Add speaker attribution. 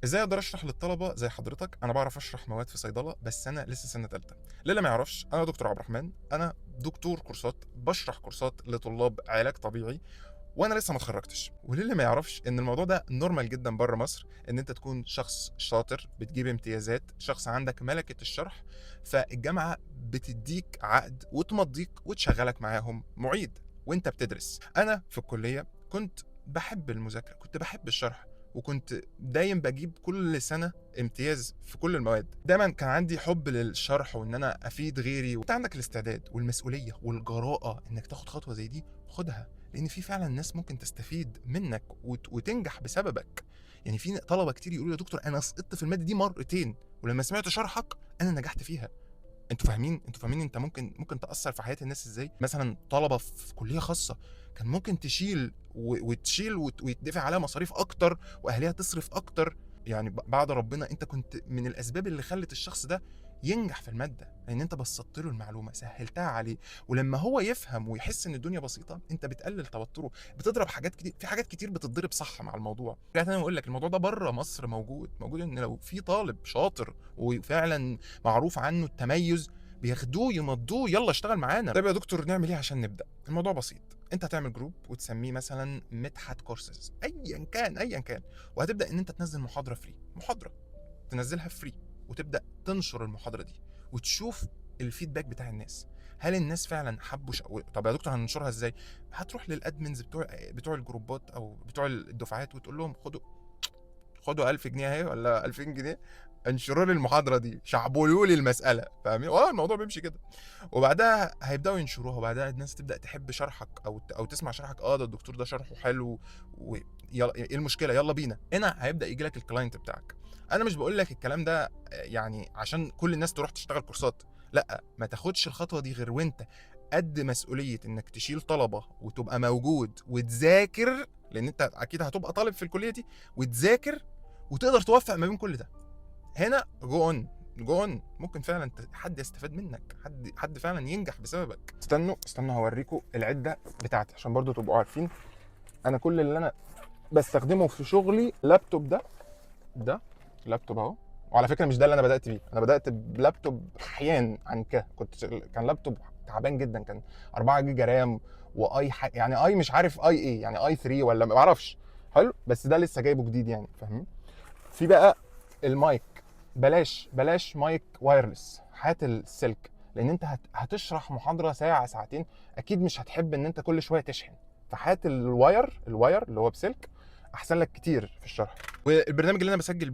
Speaker 1: ازاي اقدر اشرح للطلبه زي حضرتك؟ انا بعرف اشرح مواد في صيدله، بس انا لسه سنه ثالثه. للي ما يعرفش، انا دكتور عبد الرحمن، انا دكتور كورسات، بشرح كورسات لطلاب علاج طبيعي، وانا لسه ما اتخرجتش. وللي ما يعرفش ان الموضوع ده نورمال جدا بره مصر، ان انت تكون شخص شاطر بتجيب امتيازات، شخص عندك ملكه الشرح، فالجامعه بتديك عقد وتمضيك وتشغلك معاهم معيد وانت بتدرس. انا في الكليه كنت بحب المذاكره، كنت بحب الشرح، وكنت دايم بجيب كل سنه امتياز في كل المواد. دايما كان عندي حب للشرح وان انا افيد غيري. وانت عندك الاستعداد والمسؤوليه والجراءه انك تاخد خطوه زي دي، خدها، لان في فعلا ناس ممكن تستفيد منك وتنجح بسببك. يعني في طلبه كتير يقولوا يا دكتور انا سقطت في الماده دي مرتين، ولما سمعت شرحك انا نجحت فيها. انتوا فاهمين انت ممكن تاثر في حياه الناس ازاي؟ مثلا طلبه في كليه خاصه كان ممكن تشيل وتشيل ويدفع عليها مصاريف اكتر، واهلها تصرف اكتر. يعني بعد ربنا انت كنت من الاسباب اللي خلت الشخص ده ينجح في الماده، لان انت بسطت له المعلومه، سهلتها عليه. ولما هو يفهم ويحس ان الدنيا بسيطه، انت بتقلل توتره، بتضرب حاجات كتير، في حاجات كتير بتتضرب صح مع الموضوع. يعني انا بقول لك الموضوع ده بره مصر موجود ان لو في طالب شاطر وفعلا معروف عنه التميز، بياخدوه يمضوه، يلا اشتغل معانا. طيب يا دكتور نعمل ايه عشان نبدا؟ الموضوع بسيط، انت هتعمل جروب وتسميه مثلا مدحت كورسز، ايا كان، وهتبدا ان انت تنزل محاضره فري، محاضره تنزلها فري، وتبدا تنشر المحاضره دي وتشوف الفيدباك بتاع الناس. هل الناس فعلا حبوا طب يا دكتور هننشرها ازاي؟ هتروح للادمنز بتوع الجروبات او بتوع الدفعات وتقول لهم خدوا 1000 جنيه اهي ولا 2000 جنيه، انشروا لي المحاضره دي، شعبولوا لي المساله. فاهمين؟ الموضوع بيمشي كده. وبعدها هيبداوا ينشروها، وبعدها الناس تبدا تحب شرحك او تسمع شرحك. ده الدكتور ده شرحه حلو، ويلا ايه المشكله، يلا بينا. هنا هيبدا يجي لك الكلاينت بتاعك. انا مش بقول لك الكلام ده يعني عشان كل الناس تروح تشتغل كورسات، لا، ما تاخدش الخطوه دي غير وانت قد مسؤوليه انك تشيل طلبه وتبقى موجود وتذاكر، لان انت اكيد هتبقى طالب في الكليه دي، وتذاكر وتقدر توفق ما بين كل ده. هنا جو اون ممكن فعلا حد يستفاد منك، حد فعلا ينجح بسببك. استنوا هوريكم العده بتاعتي عشان برضو تبقوا عارفين. انا كل اللي انا بستخدمه في شغلي لابتوب ده لابتوب اهو. وعلى فكره مش ده اللي انا بدات بيه، انا بدات بلابتوب احيان عن كان لابتوب تعبان جدا، كان 4 جيجا رام، يعني اي مش عارف اي ايه، يعني اي 3 ولا ما اعرفش. حلو، بس ده لسه جايبه جديد يعني، فاهمين؟ في بقى المايك، بلاش مايك وايرلس، هات السلك، لان انت هتشرح محاضره ساعه ساعتين، اكيد مش هتحب ان انت كل شويه تشحن. فهات الواير اللي هو بسلك، احسن لك كتير في الشرح. والبرنامج اللي انا بسجل